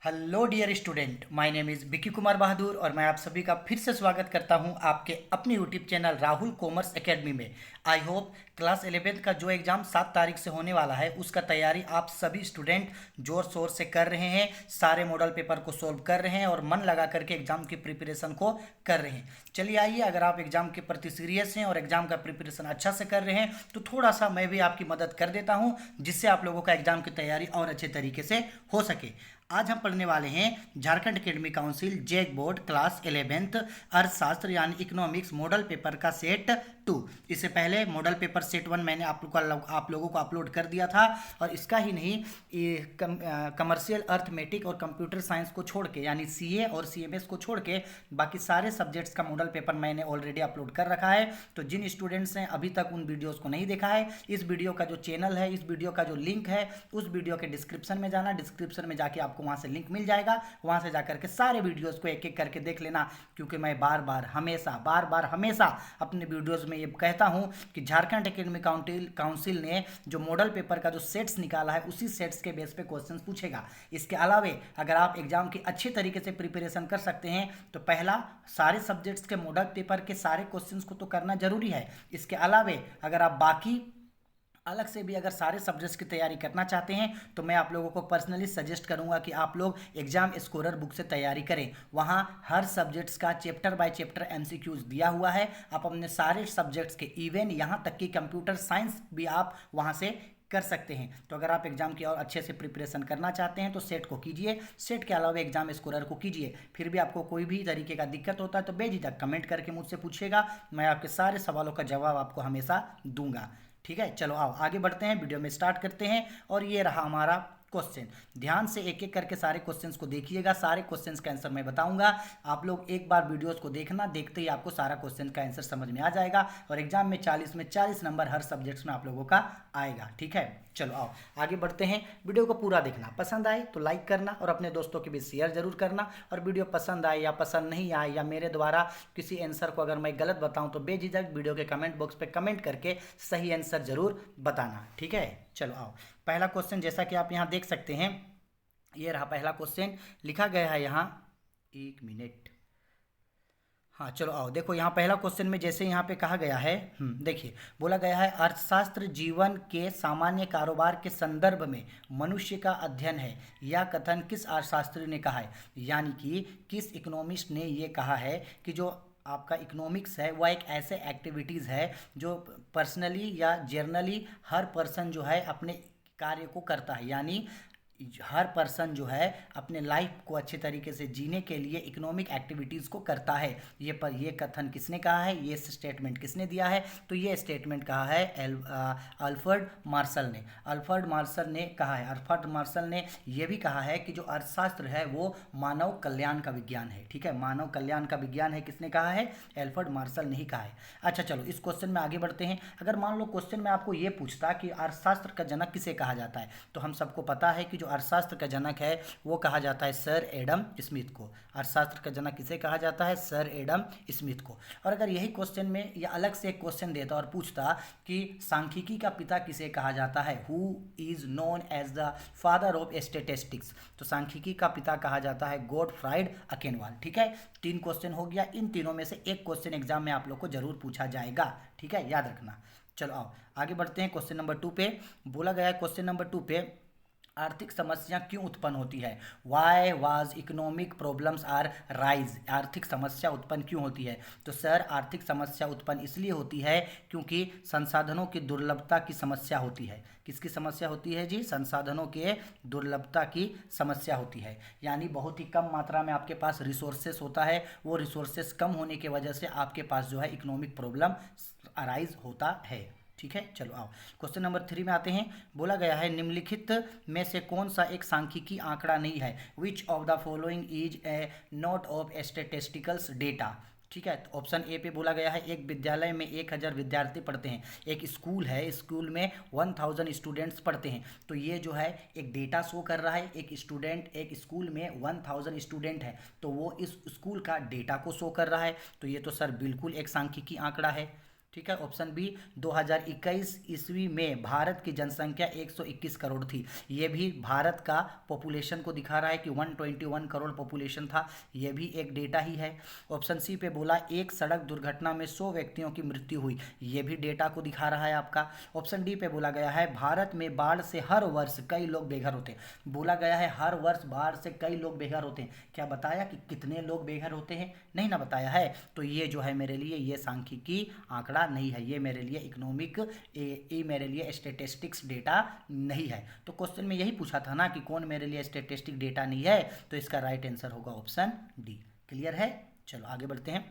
Hello dear student, my name is Vicky Kumar Bahadur और मैं आप सभी का फिर से स्वागत करता हूं आपके अपने YouTube channel Rahul commerce academy में। आई होप क्लास 11th का जो एग्ज़ाम 7 तारीख से होने वाला है उसका तैयारी आप सभी स्टूडेंट ज़ोर शोर से कर रहे हैं, सारे मॉडल पेपर को सॉल्व कर रहे हैं और मन लगा करके एग्ज़ाम की प्रिपरेशन को कर रहे हैं। चलिए आइए, अगर आप एग्ज़ाम के प्रति सीरियस हैं और एग्ज़ाम का प्रिपरेशन अच्छा से कर रहे हैं तो थोड़ा सा मैं भी आपकी मदद कर देता हूं, जिससे आप लोगों का एग्ज़ाम की तैयारी और अच्छे तरीके से हो सके। आज हम पढ़ने वाले हैं Jharkhand academy council JAC board class 11th अर्थशास्त्र यानी इकोनॉमिक्स मॉडल पेपर का सेट 2। इससे पहले मॉडल पेपर सेट 1 मैंने आप लोगों को अपलोड कर दिया था। और इसका ही नहीं, कमर्शियल अर्थमेटिक और कंप्यूटर साइंस को छोड़ के यानी सीए और सीएमएस को छोड़ के बाकी सारे सब्जेक्ट्स का मॉडल पेपर मैंने ऑलरेडी अपलोड कर रखा है। तो जिन स्टूडेंट्स ने अभी तक उन वीडियोज़ को नहीं देखा है, इस वीडियो का जो चैनल है, इस वीडियो का जो लिंक है, उस वीडियो के डिस्क्रिप्शन में जाना। डिस्क्रिप्शन में जाके आपको वहाँ से लिंक मिल जाएगा, वहाँ से जाकर के सारे वीडियोज़ को एक एक करके देख लेना। क्योंकि मैं बार बार हमेशा अपने वीडियोज़ में ये कहता हूँ कि झारखंड एकेडमी काउंसिल ने जो मॉडल पेपर का जो सेट्स निकाला है उसी सेट्स के बेस पे क्वेश्चंस पूछेगा। इसके अलावे अगर आप एग्जाम की अच्छी तरीके से प्रिपरेशन कर सकते हैं तो पहला, सारे सब्जेक्ट्स के मॉडल पेपर के सारे क्वेश्चंस को तो करना जरूरी है। इसके अलावे अगर आप बाकी अलग से भी अगर सारे सब्जेक्ट्स की तैयारी करना चाहते हैं तो मैं आप लोगों को पर्सनली सजेस्ट करूंगा कि आप लोग एग्जाम स्कोरर बुक से तैयारी करें। वहां हर सब्जेक्ट्स का चैप्टर बाय चैप्टर एमसीक्यूज दिया हुआ है। आप अपने सारे सब्जेक्ट्स के, इवन यहाँ तक कि कंप्यूटर साइंस भी आप वहां से कर सकते हैं। तो अगर आप एग्जाम की और अच्छे से प्रिपरेशन करना चाहते हैं तो सेट को कीजिए, सेट के अलावा एग्जाम स्कोरर को कीजिए। फिर भी आपको कोई भी तरीके का दिक्कत होता है तो बेझिझक कमेंट करके मुझसे पूछिएगा, मैं आपके सारे सवालों का जवाब आपको हमेशा दूंगा। ठीक है, चलो आओ आगे बढ़ते हैं, वीडियो में स्टार्ट करते हैं। और ये रहा हमारा क्वेश्चन। ध्यान से एक एक करके सारे क्वेश्चंस को देखिएगा, सारे क्वेश्चंस का आंसर मैं बताऊंगा। आप लोग एक बार वीडियोस को देखना, देखते ही आपको सारा क्वेश्चन का आंसर समझ में आ जाएगा। और एग्जाम में 40 में 40 नंबर हर सब्जेक्ट्स में आप लोगों का आएगा। ठीक है, चलो आओ आगे बढ़ते हैं। वीडियो को पूरा देखना, पसंद आए तो लाइक करना और अपने दोस्तों के बीच शेयर जरूर करना। और वीडियो पसंद आए या पसंद नहीं आए या मेरे द्वारा किसी आंसर को अगर मैं गलत बताऊं तो बेझिझक वीडियो के कमेंट बॉक्स पे कमेंट करके सही आंसर जरूर बताना। ठीक है, चलो आओ। पहला क्वेश्चन जैसा कि आप यहाँ देख सकते हैं, ये रहा पहला क्वेश्चन। लिखा गया है यहाँ, एक मिनट, हाँ चलो आओ देखो। यहाँ पहला क्वेश्चन में जैसे यहाँ पे कहा गया है, देखिए बोला गया है अर्थशास्त्र जीवन के सामान्य कारोबार के संदर्भ में मनुष्य का अध्ययन है। यह कथन किस अर्थशास्त्री ने कहा है? यानी कि किस इकोनॉमिस्ट ने ये कहा है कि जो आपका इकोनॉमिक्स है वह एक ऐसे एक्टिविटीज़ है जो पर्सनली या जर्नली हर पर्सन जो है अपने कार्य को करता है। यानी हर पर्सन जो है अपने लाइफ को अच्छे तरीके से जीने के लिए इकोनॉमिक एक्टिविटीज़ को करता है। ये कथन किसने कहा है, ये स्टेटमेंट किसने दिया है? तो ये स्टेटमेंट कहा है अल्फ्रेड मार्शल ने। अल्फ्रेड मार्शल ने कहा है, अल्फ्रेड मार्शल ने यह भी कहा है कि जो अर्थशास्त्र है वो मानव कल्याण का विज्ञान है। ठीक है, मानव कल्याण का विज्ञान है। किसने कहा है? अल्फ्रेड मार्शल ने ही कहा है। अच्छा चलो इस क्वेश्चन में आगे बढ़ते हैं। अगर मान लो क्वेश्चन में आपको ये पूछता कि अर्थशास्त्र का जनक किसे कहा जाता है, तो हम सबको पता है कि जो अर्थशास्त्र का जनक है वो कहा जाता है सर एडम स्मिथ को। अर्थशास्त्र का जनक किसे कहा जाता है? सर एडम स्मिथ को। और अगर यही क्वेश्चन में या अलग से एक क्वेश्चन देता और पूछता कि सांख्यिकी का पिता किसे कहा जाता है, who is known as the father of statistics, तो सांख्यिकी का पिता कहा जाता है गॉडफ्राइड अकेनवाल। ठीक है, 3 क्वेश्चन हो गया। इन तीनों में से एक क्वेश्चन एग्जाम में आप लोग को जरूर पूछा जाएगा। ठीक है, याद रखना। चलो आओ आगे बढ़ते हैं। क्वेश्चन नंबर 2 पे बोला गया है, क्वेश्चन नंबर 2 पे आर्थिक समस्या क्यों उत्पन्न होती है? Why was economic problems arise. आर्थिक समस्या उत्पन्न क्यों होती है? तो सर आर्थिक समस्या उत्पन्न इसलिए होती है क्योंकि संसाधनों की दुर्लभता की समस्या होती है। किसकी समस्या होती है जी? संसाधनों के दुर्लभता की समस्या होती है। यानी बहुत ही कम मात्रा में आपके पास रिसोर्सेस होता है, वो रिसोर्सेस कम होने की वजह से आपके पास जो है इकोनॉमिक प्रॉब्लम अराइज होता है। ठीक है, चलो आओ क्वेश्चन नंबर 3 में आते हैं। बोला गया है निम्नलिखित में से कौन सा एक सांख्यिकी आंकड़ा नहीं है? Which of the following is a not of statisticals data. ठीक है, तो ऑप्शन ए पे बोला गया है एक विद्यालय में 1000 विद्यार्थी पढ़ते हैं। एक स्कूल है, स्कूल में 1000 स्टूडेंट्स पढ़ते हैं। तो ये जो है एक डेटा शो कर रहा है, एक स्कूल में 1000 स्टूडेंट है तो वो इस स्कूल का डेटा को शो कर रहा है। तो ये तो सर बिल्कुल एक सांख्यिकी आंकड़ा है। ठीक है। ऑप्शन बी, 2021 ईस्वी में भारत की जनसंख्या 121 करोड़ थी। ये भी भारत का पॉपुलेशन को दिखा रहा है कि 121 करोड़ पॉपुलेशन था, ये भी एक डेटा ही है। ऑप्शन सी पे बोला एक सड़क दुर्घटना में 100 व्यक्तियों की मृत्यु हुई, ये भी डेटा को दिखा रहा है आपका। ऑप्शन डी पे बोला गया है भारत में बाढ़ से हर वर्ष कई लोग बेघर होते हैं। बोला गया है हर वर्ष बाढ़ से कई लोग बेघर होते हैं, क्या बताया कि कितने लोग बेघर होते हैं? नहीं ना बताया है। तो ये जो है मेरे लिए ये सांख्यिकी आंकड़ा नहीं है, ये मेरे लिए इकोनॉमिक, ये मेरे लिए स्टेटिस्टिक्स डेटा नहीं है। तो क्वेश्चन में यही पूछा था ना कि कौन मेरे लिए स्टेटिस्टिक डेटा नहीं है, तो इसका राइट आंसर होगा ऑप्शन डी। क्लियर है? चलो आगे बढ़ते हैं।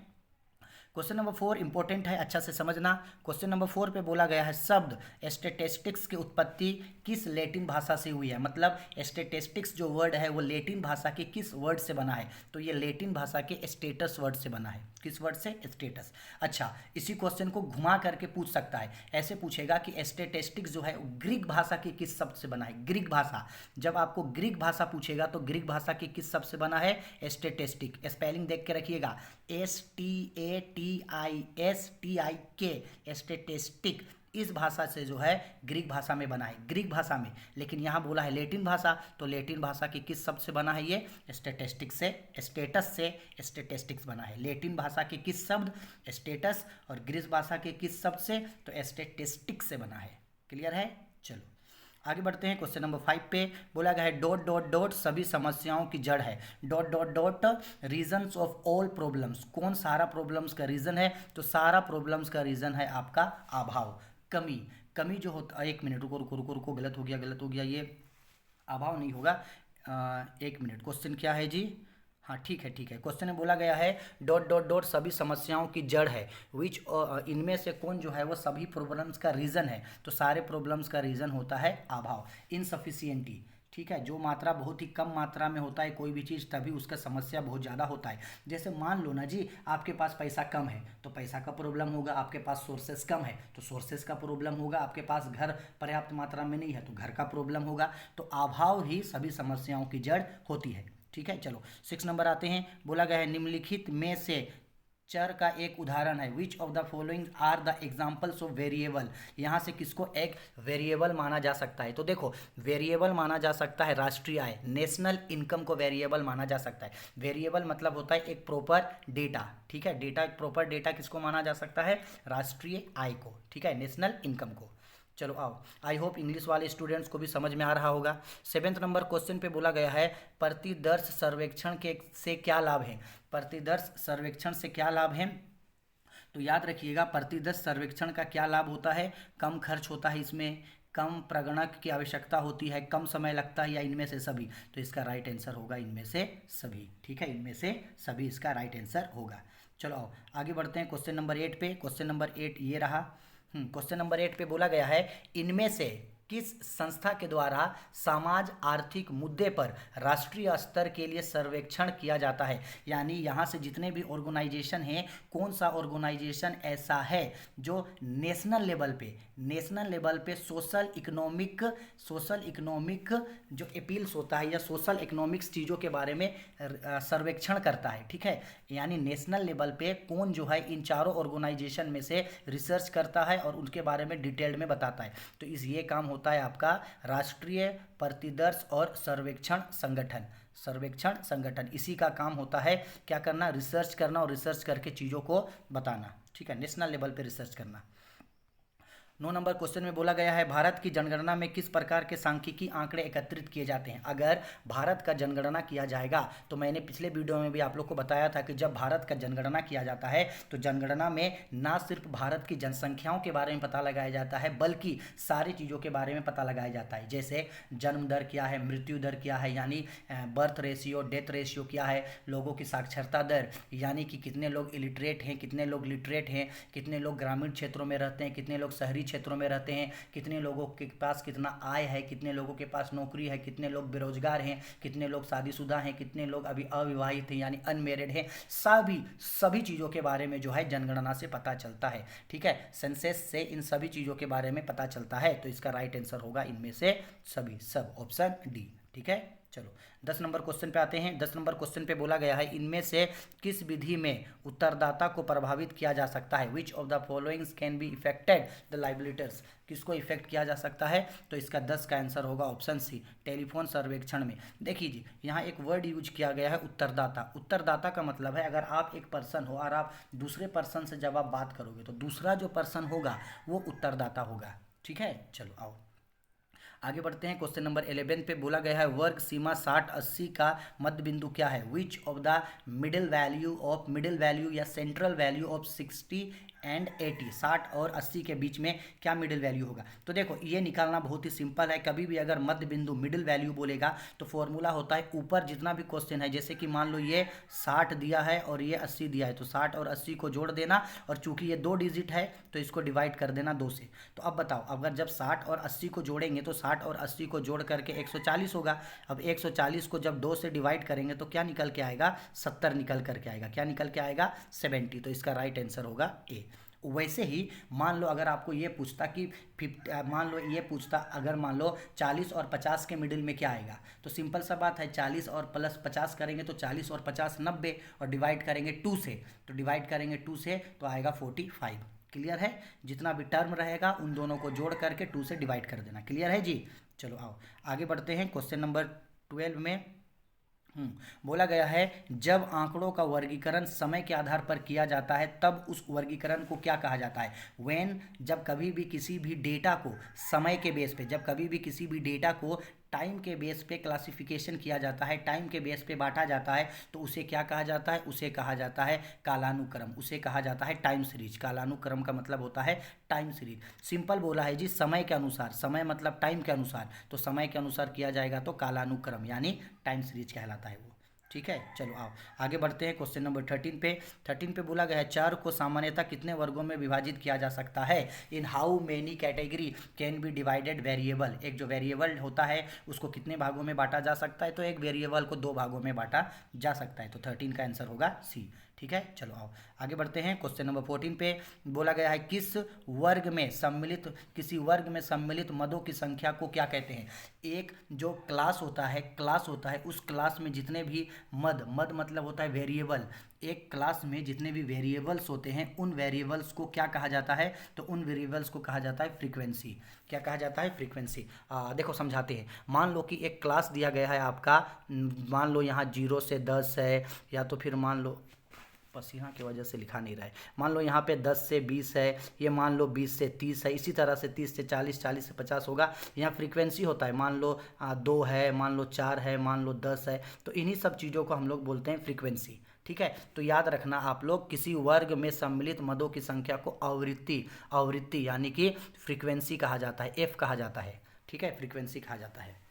क्वेश्चन नंबर 4 इंपॉर्टेंट है, अच्छा से समझना। क्वेश्चन नंबर 4 पे बोला गया है शब्द स्टेटिस्टिक्स की उत्पत्ति किस लैटिन भाषा से हुई है। मतलब स्टेटिस्टिक्स जो वर्ड है वो लैटिन भाषा के किस वर्ड से बना है, तो ये लैटिन भाषा के स्टेटस वर्ड से बना है। किस वर्ड से? स्टेटस। अच्छा, इसी क्वेश्चन को घुमा करके पूछ सकता है, ऐसे पूछेगा कि स्टेटिस्टिक्स जो है ग्रीक भाषा के किस शब्द से बना है। ग्रीक भाषा, जब आपको ग्रीक भाषा पूछेगा तो ग्रीक भाषा के किस शब्द से बना है? स्टेटिस्टिक। स्पेलिंग देख के रखिएगा, STATISTIK, स्टेटिस्टिक। इस भाषा से जो है ग्रीक भाषा में बना है, ग्रीक भाषा में। लेकिन यहाँ बोला है लैटिन भाषा, तो लैटिन भाषा की किस शब्द से बना है? ये स्टेटिस्टिक्स से, स्टेटस से स्टेटिस्टिक्स बना है। लैटिन भाषा के किस शब्द? स्टेटस। और ग्रीक भाषा के किस शब्द से? तो स्टेटिस्टिक्स से बना है। क्लियर है? चलो आगे बढ़ते हैं। क्वेश्चन नंबर 5 पे बोला गया है डॉट डॉट डॉट सभी समस्याओं की जड़ है। Dot dot dot reasons of all problems, कौन सारा प्रॉब्लम्स का रीजन है? तो सारा प्रॉब्लम्स का रीजन है आपका अभाव, कमी। कमी जो होता, एक मिनट रुको रुको रुको रुको, गलत हो गया, ये अभाव नहीं होगा। एक मिनट, क्वेश्चन क्या है जी? हाँ ठीक है क्वेश्चन में बोला गया है डॉट डॉट डॉट सभी समस्याओं की जड़ है, विच इनमें से कौन जो है वो सभी प्रॉब्लम्स का रीज़न है। तो सारे प्रॉब्लम्स का रीज़न होता है अभाव, इनसफिशियंटी। ठीक है, जो मात्रा बहुत ही कम मात्रा में होता है कोई भी चीज़, तभी उसका समस्या बहुत ज़्यादा होता है। जैसे मान लो ना जी, आपके पास पैसा कम है तो पैसा का प्रॉब्लम होगा, आपके पास सोर्सेस कम है तो सोर्सेस का प्रॉब्लम होगा, आपके पास घर पर्याप्त मात्रा में नहीं है तो घर का प्रॉब्लम होगा। तो अभाव ही सभी समस्याओं की जड़ होती है। ठीक है, चलो 6 नंबर आते हैं। बोला गया है निम्नलिखित में से चर का एक उदाहरण है, which of the following are the examples of variable. यहाँ से किसको एक वेरिएबल माना जा सकता है? तो देखो वेरिएबल माना जा सकता है राष्ट्रीय आय, नेशनल इनकम को वेरिएबल माना जा सकता है। वेरिएबल मतलब होता है एक प्रॉपर डेटा। ठीक है, डेटा, एक प्रॉपर डेटा किसको माना जा सकता है? राष्ट्रीय आय को। ठीक है, नेशनल इनकम को। चलो आओ, आई होप इंग्लिश वाले स्टूडेंट्स को भी समझ में आ रहा होगा। 7 नंबर क्वेश्चन पे बोला गया है प्रतिदर्श सर्वेक्षण के से क्या लाभ है। प्रतिदर्श सर्वेक्षण से क्या लाभ है? तो याद रखिएगा प्रतिदर्श सर्वेक्षण का क्या लाभ होता है? कम खर्च होता है इसमें, कम प्रगणक की आवश्यकता होती है, कम समय लगता है, या इनमें से सभी? तो इसका राइट आंसर होगा इनमें से सभी। ठीक है, इनमें से सभी इसका राइट आंसर होगा। चलो आओ आगे बढ़ते हैं क्वेश्चन नंबर 8 पे। क्वेश्चन नंबर 8 ये रहा। क्वेश्चन नंबर 8 पे बोला गया है इनमें से किस संस्था के द्वारा समाज आर्थिक मुद्दे पर राष्ट्रीय स्तर के लिए सर्वेक्षण किया जाता है। यानी यहाँ से जितने भी ऑर्गेनाइजेशन हैं, कौन सा ऑर्गेनाइजेशन ऐसा है जो नेशनल लेवल पे सोशल इकोनॉमिक जो अपील्स होता है या सोशल इकोनॉमिक्स चीज़ों के बारे में सर्वेक्षण करता है। ठीक है, यानी नेशनल लेवल पे कौन जो है इन चारों ऑर्गेनाइजेशन में से रिसर्च करता है और उनके बारे में डिटेल्ड में बताता है। तो ये काम होता है आपका राष्ट्रीय प्रतिदर्श और सर्वेक्षण संगठन। इसी का काम होता है क्या करना? रिसर्च करना, और रिसर्च करके चीज़ों को बताना। ठीक है, नेशनल लेवल पे रिसर्च करना। 9 नंबर क्वेश्चन में बोला गया है भारत की जनगणना में किस प्रकार के सांख्यिकी आंकड़े एकत्रित किए जाते हैं। अगर भारत का जनगणना किया जाएगा तो मैंने पिछले वीडियो में भी आप लोग को बताया था कि जब भारत का जनगणना किया जाता है तो जनगणना में ना सिर्फ भारत की जनसंख्याओं के बारे में पता लगाया जाता है बल्कि सारी चीज़ों के बारे में पता लगाया जाता है। जैसे जन्म दर क्या है, मृत्यु दर क्या है, यानी बर्थ रेशियो, डेथ रेशियो क्या है, लोगों की साक्षरता दर, यानी कि कितने लोग इलिटरेट हैं, कितने लोग लिटरेट हैं, कितने लोग ग्रामीण क्षेत्रों में रहते हैं, कितने लोग शहरी क्षेत्रों में रहते हैं, कितने लोगों के पास कितना आय है, कितने लोगों के पास नौकरी है, कितने लोग बेरोजगार हैं, कितने लोग शादीशुदा हैं, कितने लोग अभी अविवाहित हैं यानी अनमेरिड हैं। सभी चीज़ों के बारे में जो है जनगणना से पता चलता है। ठीक है, सेंसस से इन सभी चीज़ों के बारे में पता चलता है। तो इसका राइट आंसर होगा इनमें से सभी, सब ऑप्शन डी। ठीक है, चलो 10 नंबर क्वेश्चन पे आते हैं। 10 नंबर क्वेश्चन पे बोला गया है इनमें से किस विधि में उत्तरदाता को प्रभावित किया जा सकता है। Which of the followings can be affected the liabilities, किसको इफेक्ट किया जा सकता है। तो इसका 10 का आंसर होगा ऑप्शन सी, टेलीफोन सर्वेक्षण में। देखिए जी यहाँ एक वर्ड यूज किया गया है उत्तरदाता। उत्तरदाता का मतलब है अगर आप एक पर्सन हो और आप दूसरे पर्सन से जब आप बात करोगे तो दूसरा जो पर्सन होगा वो उत्तरदाता होगा। ठीक है, चलो आओ आगे बढ़ते हैं। क्वेश्चन नंबर 11 पे बोला गया है वर्ग सीमा 60-80 का मध्य बिंदु क्या है। Which of the middle value या सेंट्रल वैल्यू ऑफ 60 एंड 80, 60 और 80 के बीच में क्या मिडिल वैल्यू होगा। तो देखो ये निकालना बहुत ही सिंपल है। कभी भी अगर मध्य बिंदु मिडिल वैल्यू बोलेगा तो फॉर्मूला होता है ऊपर जितना भी क्वेश्चन है, जैसे कि मान लो ये 60 दिया है और ये 80 दिया है तो 60 और 80 को जोड़ देना, और चूंकि ये 2 डिजिट है तो इसको डिवाइड कर देना 2 से। तो अब बताओ अगर जब 60 और 80 को जोड़ेंगे तो 60 और 80 को जोड़ करके 140 होगा। अब 140 को जब 2 से डिवाइड करेंगे तो क्या निकल के आएगा, 70 निकल करके आएगा। क्या निकल के आएगा, 70। तो इसका राइट आंसर होगा ए। वैसे ही मान लो अगर आपको ये पूछता कि अगर मान लो 40 और 50 के मिडिल में क्या आएगा, तो सिंपल सा बात है 40 और प्लस 50 करेंगे तो 40 और 50 90, और डिवाइड करेंगे 2 से, तो डिवाइड करेंगे 2 से तो आएगा 45। क्लियर है, जितना भी टर्म रहेगा उन दोनों को जोड़ करके 2 से डिवाइड कर देना। क्लियर है जी, चलो आओ आगे बढ़ते हैं। क्वेश्चन नंबर 12 में बोला गया है जब आंकड़ों का वर्गीकरण समय के आधार पर किया जाता है तब उस वर्गीकरण को क्या कहा जाता है। व्हेन, जब कभी भी किसी भी डेटा को समय के बेस पे, जब कभी भी किसी भी डेटा को टाइम के बेस पे क्लासिफिकेशन किया जाता है, टाइम के बेस पे बांटा जाता है, तो उसे क्या कहा जाता है, उसे कहा जाता है कालानुक्रम, उसे कहा जाता है टाइम सीरीज। कालानुक्रम का मतलब होता है टाइम सीरीज। सिंपल बोला है जी, समय के अनुसार, समय मतलब टाइम के अनुसार, तो समय के अनुसार किया जाएगा तो कालानुक्रम यानी टाइम सीरीज कहलाता है वो। ठीक है, चलो आओ आगे बढ़ते हैं। क्वेश्चन नंबर 13 पे बोला गया है चर को सामान्यतः कितने वर्गों में विभाजित किया जा सकता है। In how many category can be divided variable, एक जो वेरिएबल होता है उसको कितने भागों में बांटा जा सकता है, तो एक वेरिएबल को 2 भागों में बांटा जा सकता है। तो 13 का आंसर होगा सी। ठीक है, चलो आओ आगे बढ़ते हैं। क्वेश्चन नंबर 14 पे बोला गया है किसी वर्ग में सम्मिलित मदों की संख्या को क्या कहते हैं। एक जो क्लास होता है उस क्लास में जितने भी मद मतलब होता है वेरिएबल, एक क्लास में जितने भी वेरिएबल्स होते हैं उन वेरिएबल्स को क्या कहा जाता है, तो उन वेरिएबल्स को कहा जाता है फ्रीक्वेंसी। क्या कहा जाता है, फ्रीक्वेंसी। देखो समझाते हैं। मान लो कि एक क्लास दिया गया है आपका, मान लो यहाँ 0 से 10 है, या तो फिर मान लो पसीना की वजह से लिखा नहीं रहा है, मान लो यहाँ पे 10 से 20 है, ये मान लो 20 से 30 है, इसी तरह से 30 से 40, 40 से 50 होगा। यहाँ फ्रीक्वेंसी होता है, मान लो 2 है, मान लो 4 है, मान लो 10 है, तो इन्हीं सब चीज़ों को हम लोग बोलते हैं फ्रीक्वेंसी। ठीक है, तो याद रखना आप लोग, किसी वर्ग में सम्मिलित मदों की संख्या को आवृत्ति यानी कि फ्रीक्वेंसी कहा जाता है, एफ कहा जाता है। ठीक है, फ्रीक्वेंसी कहा जाता है।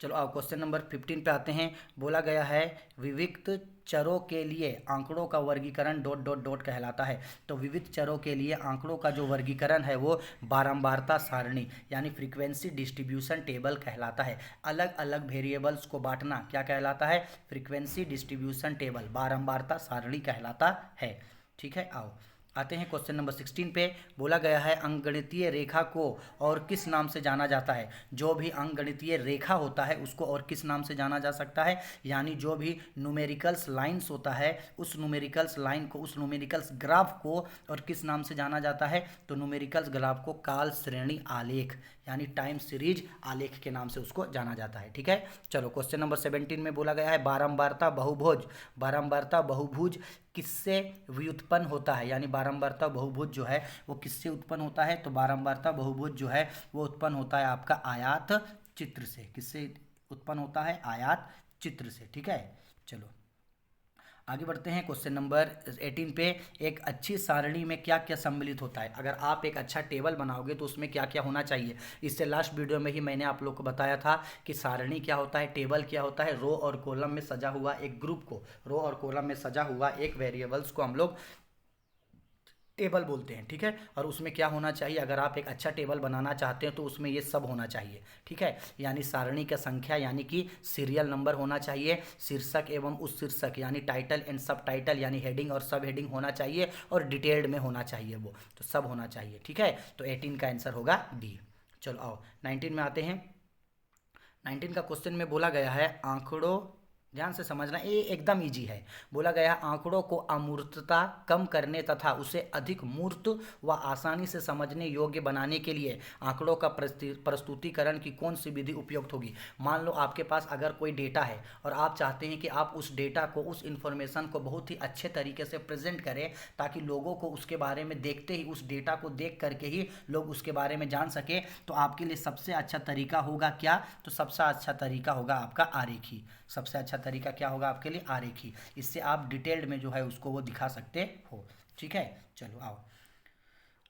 चलो आओ क्वेश्चन नंबर 15 पे आते हैं। बोला गया है विविक्त चरों के लिए आंकड़ों का वर्गीकरण ... कहलाता है। तो विविध चरों के लिए आंकड़ों का जो वर्गीकरण है वो बारंबारता सारणी यानी फ्रीक्वेंसी डिस्ट्रीब्यूशन टेबल कहलाता है। अलग अलग वेरिएबल्स को बांटना क्या कहलाता है, फ्रीक्वेंसी डिस्ट्रीब्यूशन टेबल, बारंबारता सारणी कहलाता है। ठीक है, आओ आते हैं क्वेश्चन नंबर 16 पे। बोला गया है अंकगणितीय रेखा को और किस नाम से जाना जाता है। जो भी अंकगणितीय रेखा होता है उसको और किस नाम से जाना जा सकता है, यानी जो भी न्यूमेरिकल्स लाइंस होता है उस न्यूमेरिकल्स लाइन को, उस न्यूमेरिकल्स ग्राफ को और किस नाम से जाना जाता है, तो न्यूमेरिकल्स ग्राफ को काल श्रेणी आलेख यानी टाइम सीरीज आलेख के नाम से उसको जाना जाता है। ठीक है, चलो क्वेश्चन नंबर 17 में बोला गया है बारंबारता बहुभुज किससे व्युत्पन्न होता है, यानी बारंबारता बहुभुज जो है वो किससे उत्पन्न होता है, तो बारंबारता बहुभुज जो है वो उत्पन्न होता है आपका आयात चित्र से। किससे उत्पन्न होता है, आयात चित्र से। ठीक है, चलो आगे बढ़ते हैं। क्वेश्चन नंबर 18 पे एक अच्छी सारणी में क्या क्या सम्मिलित होता है। अगर आप एक अच्छा टेबल बनाओगे तो उसमें क्या क्या होना चाहिए। इससे लास्ट वीडियो में ही मैंने आप लोग को बताया था कि सारणी क्या होता है, टेबल क्या होता है। रो और कॉलम में सजा हुआ एक ग्रुप को, रो और कॉलम में सजा हुआ एक वेरिएबल्स को हम लोग टेबल बोलते हैं। ठीक है, और उसमें क्या होना चाहिए, अगर आप एक अच्छा टेबल बनाना चाहते हैं तो उसमें ये सब होना चाहिए। ठीक है, यानी सारणी का संख्या यानी कि सीरियल नंबर होना चाहिए, शीर्षक एवं उस शीर्षक यानी टाइटल एंड सब टाइटल यानी हेडिंग और सब हेडिंग होना चाहिए, और डिटेल्ड में होना चाहिए, वो तो सब होना चाहिए। ठीक है, तो 18 का आंसर होगा डी। चलो आओ 19 में आते हैं। 19 का क्वेश्चन में बोला गया है आंकड़ों, ध्यान से समझना, ये एकदम इजी है। बोला गया है आंकड़ों को अमूर्तता कम करने तथा उसे अधिक मूर्त व आसानी से समझने योग्य बनाने के लिए आंकड़ों का प्रस्तुतिकरण की कौन सी विधि उपयुक्त होगी। मान लो आपके पास अगर कोई डेटा है और आप चाहते हैं कि आप उस डेटा को, उस इन्फॉर्मेशन को बहुत ही अच्छे तरीके से प्रेजेंट करें ताकि लोगों को उसके बारे में देखते ही, उस डेटा को देख करके ही लोग उसके बारे में जान सके, तो आपके लिए सबसे अच्छा तरीका होगा क्या? तो सबसे अच्छा तरीका होगा आपका आरेखी। सबसे अच्छा तरीका क्या होगा आपके लिए? आरेखी। इससे आप डिटेल्ड में जो है उसको वो दिखा सकते हो। ठीक है, चलो आओ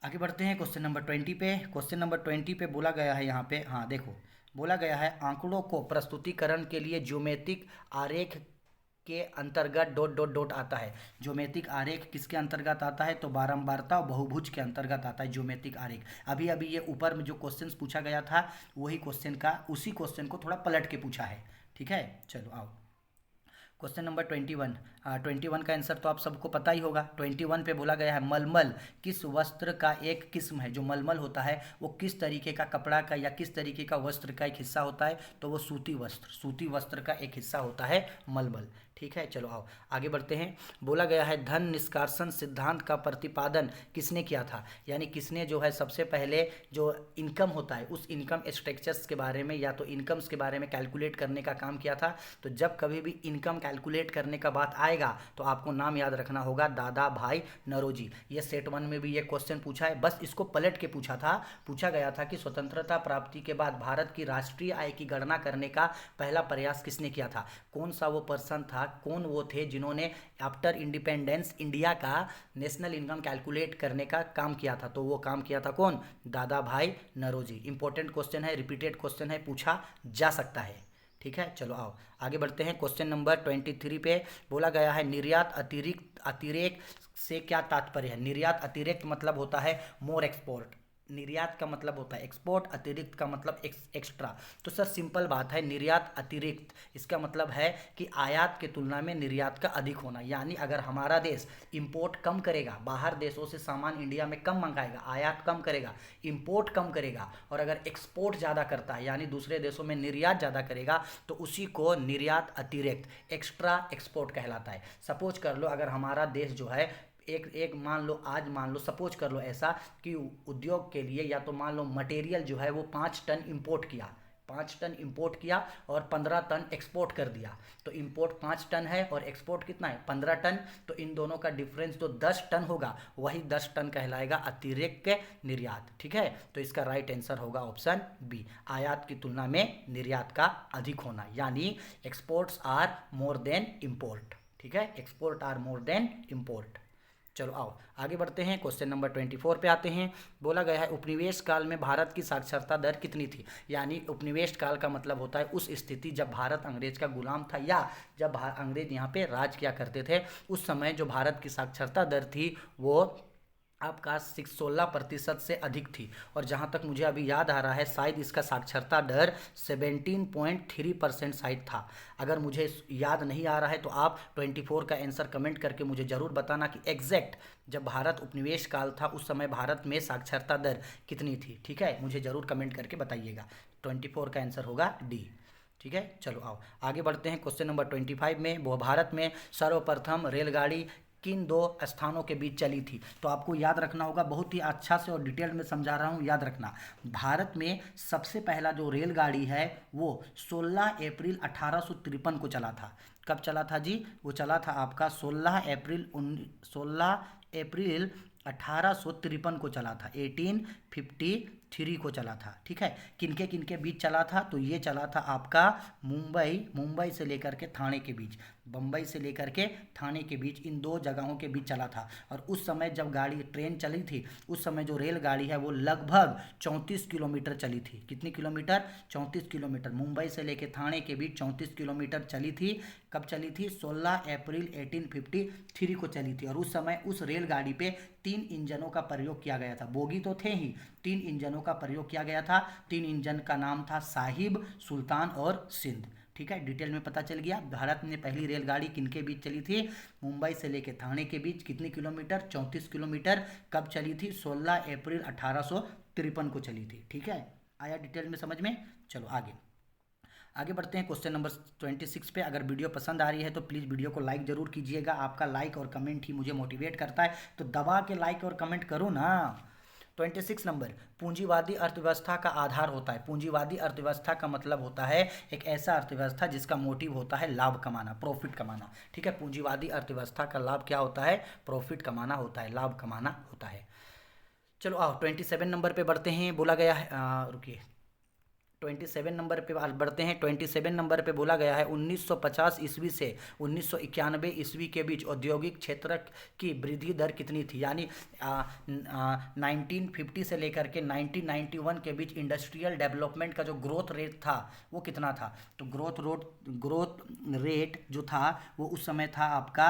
आगे बढ़ते हैं क्वेश्चन नंबर 20 पे। क्वेश्चन नंबर 20 पे बोला गया है यहाँ पे, हाँ देखो, बोला गया है आंकड़ों को प्रस्तुतिकरण के लिए ज्योमेट्रिक आरेख के अंतर्गत डॉट डॉट डॉट आता है। ज्योमेट्रिक आरेख किसके अंतर्गत आता है? तो बारंबारता और बहुभुज के अंतर्गत आता है ज्योमेट्रिक आरेख। अभी अभी ये ऊपर में जो क्वेश्चन पूछा गया था वही क्वेश्चन का, उसी क्वेश्चन को थोड़ा पलट के पूछा है। ठीक है, चलो आओ क्वेश्चन नंबर 21। 21 का आंसर तो आप सबको पता ही होगा। 21 पे बोला गया है मलमल किस वस्त्र का एक किस्म है। जो मलमल होता है वो किस तरीके का कपड़ा का या किस तरीके का वस्त्र का एक हिस्सा होता है? तो वो सूती वस्त्र, सूती वस्त्र का एक हिस्सा होता है मलमल। ठीक है, चलो आओ आगे बढ़ते हैं। बोला गया है धन निष्कासन सिद्धांत का प्रतिपादन किसने किया था, यानी किसने जो है सबसे पहले जो इनकम होता है उस इनकम स्ट्रक्चर्स के बारे में या तो इनकम्स के बारे में कैलकुलेट करने का काम किया था। तो जब कभी भी इनकम कैलकुलेट करने का बात आएगा तो आपको नाम याद रखना होगा दादा भाई नौरोजी। ये सेट 1 में भी ये क्वेश्चन पूछा है, बस इसको पलट के पूछा गया था कि स्वतंत्रता प्राप्ति के बाद भारत की राष्ट्रीय आय की गणना करने का पहला प्रयास किसने किया था। कौन सा वो पर्सन था, कौन वो थे जिन्होंने आफ्टर इंडिपेंडेंस इंडिया का नेशनल इनकम कैलकुलेट करने का काम किया था? तो वो काम किया था कौन? दादा भाई नौरोजी। इंपॉर्टेंट क्वेश्चन है, रिपीटेड क्वेश्चन है, पूछा जा सकता है। ठीक है, चलो आओ आगे बढ़ते हैं। क्वेश्चन नंबर 23 पे बोला गया है निर्यात अतिरेक से क्या तात्पर्य है। निर्यात अतिरिक्त मतलब होता है मोर एक्सपोर्ट, निर्यात का मतलब होता है एक्सपोर्ट, अतिरिक्त का मतलब एक्स्ट्रा। तो सर सिंपल बात है, निर्यात अतिरिक्त इसका मतलब है कि आयात के तुलना में निर्यात का अधिक होना। यानी अगर हमारा देश इंपोर्ट कम करेगा, बाहर देशों से सामान इंडिया में कम मंगाएगा, आयात कम करेगा, इंपोर्ट कम करेगा, और अगर एक्सपोर्ट ज़्यादा करता है यानी दूसरे देशों में निर्यात ज़्यादा करेगा, तो उसी को निर्यात अतिरिक्त एक्स्ट्रा एक्सपोर्ट कहलाता है। सपोज कर लो अगर हमारा देश जो है एक मान लो, आज मान लो, सपोज कर लो ऐसा कि उद्योग के लिए या तो मान लो मटेरियल जो है वो 5 टन इंपोर्ट किया, 5 टन इंपोर्ट किया और 15 टन एक्सपोर्ट कर दिया। तो इंपोर्ट 5 टन है और एक्सपोर्ट कितना है? 15 टन। तो इन दोनों का डिफरेंस तो 10 टन होगा, वही 10 टन कहलाएगा अतिरिक्त निर्यात। ठीक है, तो इसका राइट आंसर होगा ऑप्शन बी, आयात की तुलना में निर्यात का अधिक होना, यानी exports are more than import. ठीक है, export are more than import. चलो आओ आगे बढ़ते हैं। क्वेश्चन नंबर 24 पे आते हैं। बोला गया है उपनिवेश काल में भारत की साक्षरता दर कितनी थी। यानी उपनिवेश काल का मतलब होता है उस स्थिति जब भारत अंग्रेज का गुलाम था या जब अंग्रेज यहाँ पे राज किया करते थे, उस समय जो भारत की साक्षरता दर थी वो आपका 16% से अधिक थी। और जहाँ तक मुझे अभी याद आ रहा है शायद इसका साक्षरता दर 17.3% शायद था। अगर मुझे याद नहीं आ रहा है तो आप 24 का आंसर कमेंट करके मुझे ज़रूर बताना कि एग्जैक्ट जब भारत उपनिवेश काल था उस समय भारत में साक्षरता दर कितनी थी। ठीक है, मुझे ज़रूर कमेंट करके बताइएगा। 24 का आंसर होगा डी। ठीक है, चलो आओ आगे बढ़ते हैं। क्वेश्चन नंबर 25 में वो भारत में सर्वप्रथम रेलगाड़ी किन 2 स्थानों के बीच चली थी। तो आपको याद रखना होगा, बहुत ही अच्छा से और डिटेल में समझा रहा हूँ, याद रखना। भारत में सबसे पहला जो रेलगाड़ी है वो 16 अप्रैल 1853 को चला था। कब चला था जी? वो चला था आपका 16 अप्रैल 1853 को चला था, 1853 को चला था। ठीक है, किनके किनके बीच चला था? तो ये चला था आपका मुंबई से लेकर के थाने के बीच, बम्बई से लेकर के थाने के बीच, इन 2 जगहों के बीच चला था। और उस समय जब ट्रेन चली थी उस समय जो रेलगाड़ी है वो लगभग 34 किलोमीटर चली थी। कितनी किलोमीटर? 34 किलोमीटर। मुंबई से लेकर थाने के बीच 34 किलोमीटर चली थी। कब चली थी? 16 अप्रैल 1853 को चली थी। और उस समय उस रेलगाड़ी पे 3 इंजनों का प्रयोग किया गया था। बोगी तो थे ही, 3 इंजनों का प्रयोग किया गया था। 3 इंजन का नाम था साहिब, सुल्तान और सिंध। ठीक है, डिटेल में पता चल गया। भारत में पहली रेलगाड़ी किनके बीच चली थी? मुंबई से लेकर थाने के बीच। कितनी किलोमीटर? 34 किलोमीटर। कब चली थी? 16 अप्रैल 1853 को चली थी। ठीक है, आया डिटेल में समझ में? चलो आगे आगे बढ़ते हैं क्वेश्चन नंबर 26 पे। अगर वीडियो पसंद आ रही है तो प्लीज़ वीडियो को लाइक ज़रूर कीजिएगा। आपका लाइक और कमेंट ही मुझे मोटिवेट करता है, तो दबा के लाइक और कमेंट करो ना। 26 नंबर, पूंजीवादी अर्थव्यवस्था का आधार होता है। पूंजीवादी अर्थव्यवस्था का मतलब होता है एक ऐसा अर्थव्यवस्था जिसका मोटिव होता है लाभ कमाना, प्रॉफिट कमाना। ठीक है, पूंजीवादी अर्थव्यवस्था का लाभ क्या होता है? प्रॉफिट कमाना होता है, लाभ कमाना होता है। चलो आओ 27 नंबर पे बढ़ते हैं। बोला गया है, रुकिए, 27 नंबर पे बढ़ते हैं। 27 नंबर पे बोला गया है 1950 ईस्वी से 1991 ईस्वी के बीच औद्योगिक क्षेत्र की वृद्धि दर कितनी थी? यानी 1950 से लेकर के 1991 के बीच इंडस्ट्रियल डेवलपमेंट का जो ग्रोथ रेट था वो कितना था? तो ग्रोथ रेट जो था वो उस समय था आपका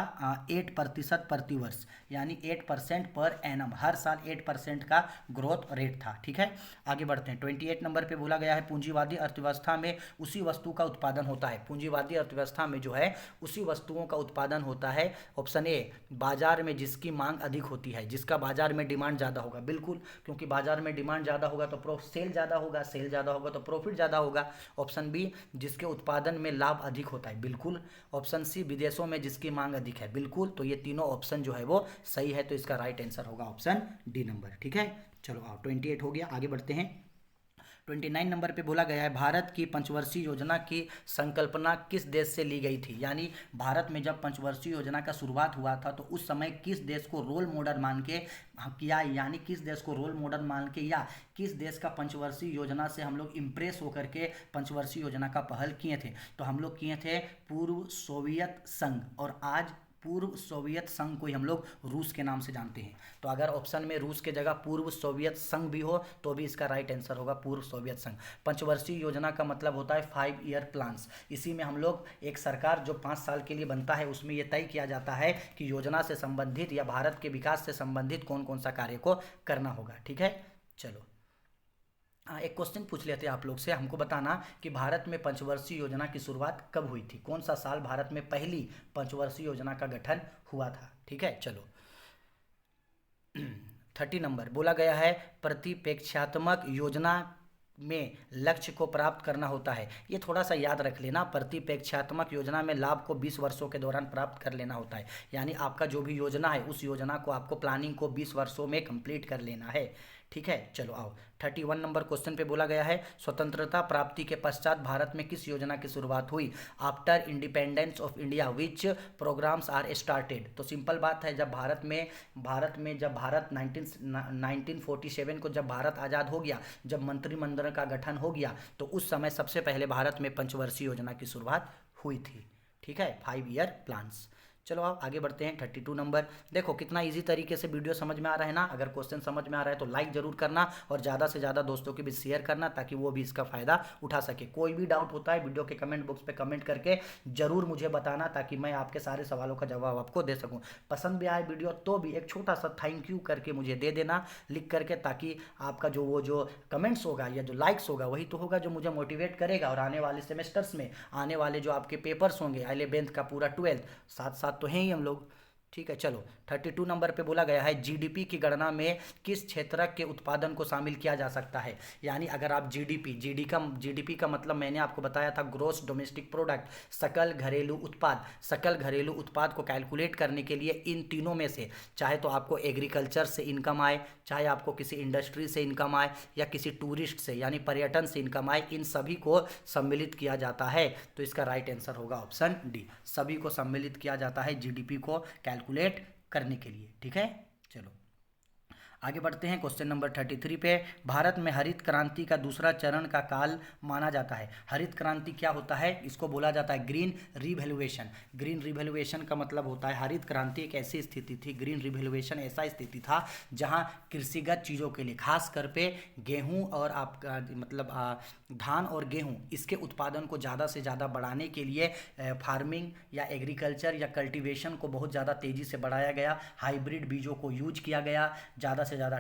8% प्रतिवर्ष, यानी 8% पर एनम, हर साल 8% का ग्रोथ रेट था। ठीक है, आगे बढ़ते हैं। 28 नंबर पे बोला गया है पूंजीवादी अर्थव्यवस्था में उसी वस्तु का उत्पादन होता है। पूंजीवादी अर्थव्यवस्था में जो है उसी वस्तुओं का उत्पादन होता है। ऑप्शन ए, बाजार में जिसकी मांग अधिक होती है, जिसका बाजार में डिमांड ज़्यादा होगा। बिल्कुल, क्योंकि बाजार में डिमांड ज़्यादा होगा तो सेल ज़्यादा होगा, सेल ज़्यादा होगा तो प्रॉफिट ज़्यादा होगा। ऑप्शन बी, जिसके उत्पादन में लाभ अधिक होता है। बिल्कुल। ऑप्शन सी, विदेशों में जिसकी मांग अधिक है। बिल्कुल। तो ये तीनों ऑप्शन जो है वो सही है, तो इसका राइट आंसर होगा ऑप्शन डी नंबर। ठीक है, चलो आओ 28 हो गया, आगे बढ़ते हैं। 29 नंबर पे बोला गया है भारत की पंचवर्षीय योजना की संकल्पना किस देश से ली गई थी? यानी भारत में जब पंचवर्षीय योजना का शुरुआत हुआ था तो उस समय किस देश को रोल मॉडल मान के किया, यानी किस देश को रोल मॉडल मान के या किस देश का पंचवर्षीय योजना से हम लोग इम्प्रेस होकर के पंचवर्षीय योजना का पहल किए थे? तो हम लोग किए थे पूर्व सोवियत संघ, और आज पूर्व सोवियत संघ को ही हम लोग रूस के नाम से जानते हैं। तो अगर ऑप्शन में रूस के जगह पूर्व सोवियत संघ भी हो तो भी इसका राइट आंसर होगा पूर्व सोवियत संघ। पंचवर्षीय योजना का मतलब होता है 5 ईयर प्लान्स। इसी में हम लोग एक सरकार जो 5 साल के लिए बनता है उसमें यह तय किया जाता है कि योजना से संबंधित या भारत के विकास से संबंधित कौन कौन सा कार्य को करना होगा। ठीक है, चलो एक क्वेश्चन पूछ लेते हैं आप लोग से। हमको बताना कि भारत में पंचवर्षीय योजना की शुरुआत कब हुई थी? कौन सा साल भारत में पहली पंचवर्षीय योजना का गठन हुआ था? ठीक है, चलो 30 नंबर बोला गया है प्रतिप्रेक्षात्मक योजना में लक्ष्य को प्राप्त करना होता है। ये थोड़ा सा याद रख लेना, प्रतिप्रेक्षात्मक योजना में लाभ को 20 वर्षों के दौरान प्राप्त कर लेना होता है। यानी आपका जो भी योजना है उस योजना को आपको प्लानिंग को 20 वर्षों में कंप्लीट कर लेना है। ठीक है, चलो आओ 31 नंबर क्वेश्चन पे बोला गया है स्वतंत्रता प्राप्ति के पश्चात भारत में किस योजना की शुरुआत हुई? After independence of India which programmes are started? तो सिंपल बात है, जब भारत में जब भारत 1947 को जब भारत आज़ाद हो गया, जब मंत्रिमंडल का गठन हो गया, तो उस समय सबसे पहले भारत में पंचवर्षीय योजना की शुरुआत हुई थी। ठीक है, 5 ईयर प्लान्स। चलो आप आगे बढ़ते हैं। 32 नंबर, देखो कितना इजी तरीके से वीडियो समझ में आ रहा है ना। अगर क्वेश्चन समझ में आ रहा है तो लाइक जरूर करना और ज़्यादा से ज़्यादा दोस्तों के बीच शेयर करना ताकि वो भी इसका फ़ायदा उठा सके। कोई भी डाउट होता है वीडियो के कमेंट बॉक्स पे कमेंट करके ज़रूर मुझे बताना ताकि मैं आपके सारे सवालों का जवाब आपको दे सकूँ। पसंद भी आए वीडियो तो भी एक छोटा सा थैंक यू करके मुझे दे देना लिख करके, ताकि आपका जो कमेंट्स होगा या जो लाइक्स होगा वही तो होगा जो मुझे मोटिवेट करेगा। और आने वाले सेमेस्टर्स में आने वाले जो आपके पेपर्स होंगे 11th का पूरा 12th, साथ साथ तो हैं ही हम लोग। ठीक है, चलो 32 नंबर पे बोला गया है जीडीपी की गणना में किस क्षेत्र के उत्पादन को शामिल किया जा सकता है? यानी अगर आप जीडीपी का मतलब मैंने आपको बताया था ग्रोस डोमेस्टिक प्रोडक्ट, सकल घरेलू उत्पाद को कैलकुलेट करने के लिए इन तीनों में से चाहे तो आपको एग्रीकल्चर से इनकम आए, चाहे आपको किसी इंडस्ट्री से इनकम आए या किसी टूरिस्ट से यानी पर्यटन से इनकम आए, इन सभी को सम्मिलित किया जाता है। तो इसका राइट आंसर होगा ऑप्शन डी, सभी को सम्मिलित किया जाता है जीडीपी को कैलकुलेट करने के लिए। ठीक है, चलो आगे बढ़ते हैं क्वेश्चन नंबर 33 पे। भारत में हरित क्रांति का दूसरा चरण का काल माना जाता है। हरित क्रांति क्या होता है? इसको बोला जाता है ग्रीन रिवैल्यूएशन। ग्रीन रिवैल्यूएशन का मतलब होता है हरित क्रांति एक ऐसी स्थिति थी, ग्रीन रिवैल्यूएशन ऐसा स्थिति था जहां कृषिगत चीज़ों के लिए खास कर पे गेहूँ और आपका मतलब धान और गेहूँ, इसके उत्पादन को ज़्यादा से ज़्यादा बढ़ाने के लिए फार्मिंग या एग्रीकल्चर या कल्टिवेशन को बहुत ज़्यादा तेज़ी से बढ़ाया गया। हाइब्रिड बीजों को यूज किया गया, ज़्यादा से ज़्यादा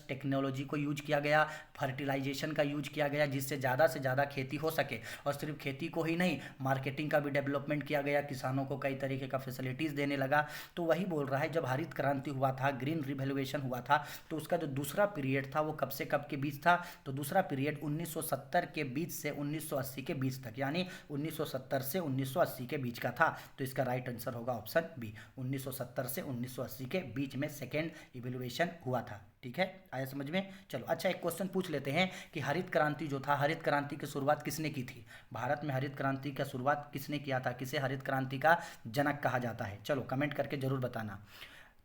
टेक्नोलॉजी को यूज किया गया, फर्टिलाइजेशन का यूज किया गया, जिससे ज़्यादा से ज़्यादा खेती हो सके। और सिर्फ खेती को ही नहीं, मार्केटिंग का भी डेवलपमेंट किया गया, किसानों को कई तरीके का फैसिलिटीज़ देने लगा। तो वही बोल रहा है, जब हरित क्रांति हुआ था, ग्रीन रिवोल्यूशन हुआ था, तो उसका जो दूसरा पीरियड था वो कब से कब के बीच था? तो दूसरा पीरियड 1970 के बीच से 1980 के बीच तक, यानी 1970 से 1980 के बीच का था। तो इसका राइट आंसर होगा ऑप्शन बी, 1970 से 1980 के बीच में सेकेंड इवोल्यूशन हुआ था। ठीक है, आया समझ में? चलो अच्छा, एक क्वेश्चन पूछ लेते हैं कि हरित क्रांति जो था, हरित क्रांति की शुरुआत किसने की थी? भारत में हरित क्रांति का शुरुआत किसने किया था? किसे हरित क्रांति का जनक कहा जाता है? चलो कमेंट करके जरूर बताना।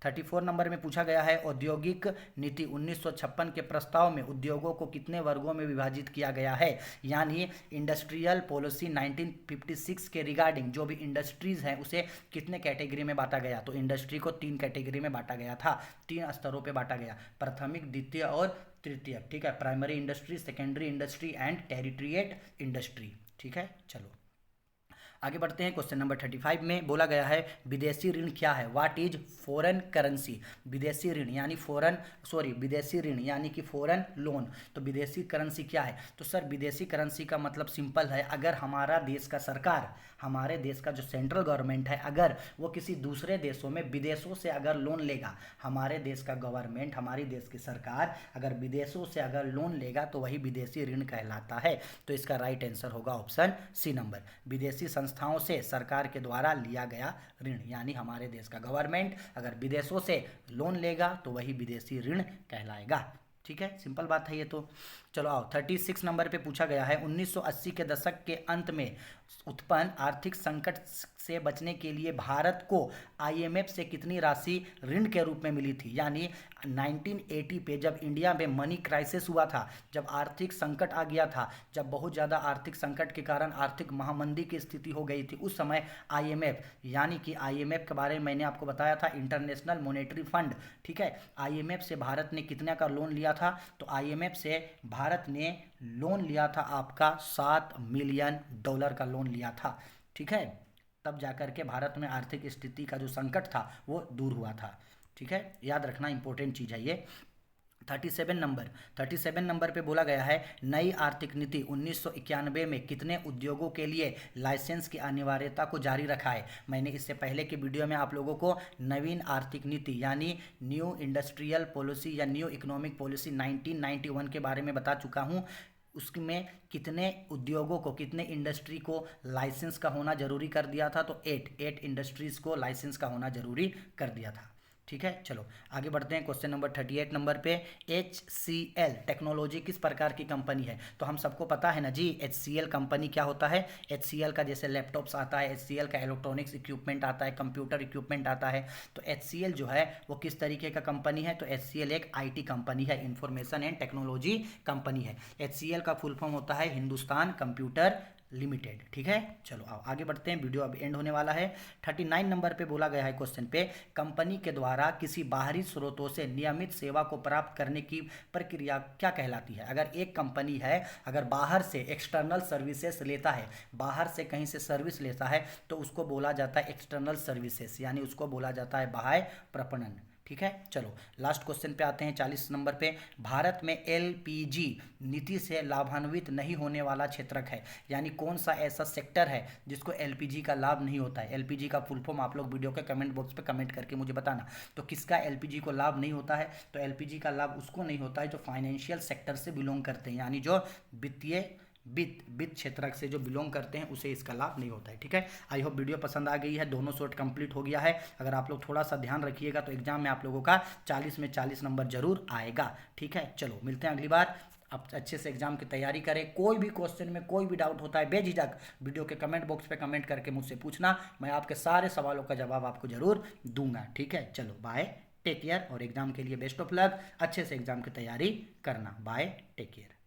34 नंबर में पूछा गया है, औद्योगिक नीति 1956 के प्रस्ताव में उद्योगों को कितने वर्गों में विभाजित किया गया है? यानी इंडस्ट्रियल पॉलिसी 1956 के रिगार्डिंग जो भी इंडस्ट्रीज हैं उसे कितने कैटेगरी में बांटा गया? तो इंडस्ट्री को 3 कैटेगरी में बांटा गया था, 3 स्तरों पर बांटा गया, प्राथमिक, द्वितीय और तृतीय। ठीक है, primary industry, secondary industry and tertiary industry. ठीक है, चलो आगे बढ़ते हैं। क्वेश्चन नंबर 35 में बोला गया है, विदेशी ऋण क्या है? What is foreign currency? विदेशी ऋण यानी विदेशी ऋण यानी कि फॉरेन लोन। तो विदेशी करेंसी क्या है? तो सर विदेशी करेंसी का मतलब सिंपल है, अगर हमारा देश का सरकार, हमारे देश का जो सेंट्रल गवर्नमेंट है, अगर वो किसी दूसरे देशों में विदेशों से अगर लोन लेगा, हमारे देश का गवर्नमेंट, हमारी देश की सरकार अगर विदेशों से अगर लोन लेगा तो वही विदेशी ऋण कहलाता है। तो इसका राइट आंसर होगा ऑप्शन सी नंबर, विदेशी संस्थाओं से सरकार के द्वारा लिया गया ऋण, यानी हमारे देश का गवर्नमेंट अगर विदेशों से लोन लेगा तो वही विदेशी ऋण कहलाएगा। ठीक है, सिंपल बात है ये तो। चलो आओ, 36 नंबर पे पूछा गया है, 1980 के दशक के अंत में उत्पन्न आर्थिक संकट से बचने के लिए भारत को आईएमएफ से कितनी राशि ऋण के रूप में मिली थी? यानी 1980 पे जब इंडिया में मनी क्राइसिस हुआ था, जब आर्थिक संकट आ गया था, जब बहुत ज़्यादा आर्थिक संकट के कारण आर्थिक महामंदी की स्थिति हो गई थी, उस समय आईएमएफ, यानी कि आईएमएफ के बारे में मैंने आपको बताया था, इंटरनेशनल मॉनेटरी फंड। ठीक है, आईएमएफ से भारत ने कितने का लोन लिया था? तो आईएमएफ से भारत ने लोन लिया था आपका $7 मिलियन का लोन लिया था। ठीक है, तब जाकर के भारत में आर्थिक स्थिति का जो संकट था वो दूर हुआ था। ठीक है, याद रखना, इंपॉर्टेंट चीज़ है ये। 37 नंबर पे बोला गया है, नई आर्थिक नीति 1991 में कितने उद्योगों के लिए लाइसेंस की अनिवार्यता को जारी रखा है? मैंने इससे पहले के वीडियो में आप लोगों को नवीन आर्थिक नीति यानी न्यू इंडस्ट्रियल पॉलिसी या न्यू इकोनॉमिक पॉलिसी 1991 के बारे में बता चुका हूँ। उसमें कितने उद्योगों को, कितने इंडस्ट्री को लाइसेंस का होना जरूरी कर दिया था? तो 8 इंडस्ट्रीज को लाइसेंस का होना जरूरी कर दिया था। ठीक है, चलो आगे बढ़ते हैं। क्वेश्चन नंबर 38 नंबर पे, HCL टेक्नोलॉजी किस प्रकार की कंपनी है? तो हम सबको पता है ना जी, HCL कंपनी क्या होता है। HCL का जैसे लैपटॉप्स आता है, HCL का इलेक्ट्रॉनिक्स इक्विपमेंट आता है, कंप्यूटर इक्विपमेंट आता है। तो HCL जो है वो किस तरीके का कंपनी है? तो HCL एक IT कंपनी है, इंफॉर्मेशन एंड टेक्नोलॉजी कंपनी है। HCL का फुल फॉर्म होता है हिंदुस्तान कंप्यूटर लिमिटेड। ठीक है, चलो आओ आगे बढ़ते हैं, वीडियो अब एंड होने वाला है। 39 नंबर पे बोला गया है क्वेश्चन पे, कंपनी के द्वारा किसी बाहरी स्रोतों से नियमित सेवा को प्राप्त करने की प्रक्रिया क्या कहलाती है? अगर एक कंपनी है, अगर बाहर से एक्सटर्नल सर्विसेज लेता है, बाहर से कहीं से सर्विस लेता है, तो उसको बोला जाता है एक्सटर्नल सर्विसेज, यानी उसको बोला जाता है बाह्य प्रपणन। ठीक है, चलो लास्ट क्वेश्चन पे आते हैं, 40 नंबर पे, भारत में एलपीजी नीति से लाभान्वित नहीं होने वाला क्षेत्रक है, यानी कौन सा ऐसा सेक्टर है जिसको एलपीजी का लाभ नहीं होता है? एलपीजी का फुल फॉर्म आप लोग वीडियो के कमेंट बॉक्स पे कमेंट करके मुझे बताना। तो किसका एलपीजी को लाभ नहीं होता है? तो एलपीजी का लाभ उसको नहीं होता है जो फाइनेंशियल सेक्टर से बिलोंग करते हैं, यानी जो वित्त क्षेत्र से जो बिलोंग करते हैं उसे इसका लाभ नहीं होता है। ठीक है, आई होप वीडियो पसंद आ गई है, दोनों शॉर्ट कंप्लीट हो गया है। अगर आप लोग थोड़ा सा ध्यान रखिएगा तो एग्जाम में आप लोगों का 40 में 40 नंबर जरूर आएगा। ठीक है, चलो मिलते हैं अगली बार। आप अच्छे से एग्जाम की तैयारी करें। कोई भी क्वेश्चन में कोई भी डाउट होता है, बेझिझक वीडियो के कमेंट बॉक्स पे कमेंट करके मुझसे पूछना, मैं आपके सारे सवालों का जवाब आपको जरूर दूंगा। ठीक है, चलो बाय, टेक केयर, और एग्जाम के लिए बेस्ट ऑफ लक। अच्छे से एग्जाम की तैयारी करना। Bye, take care.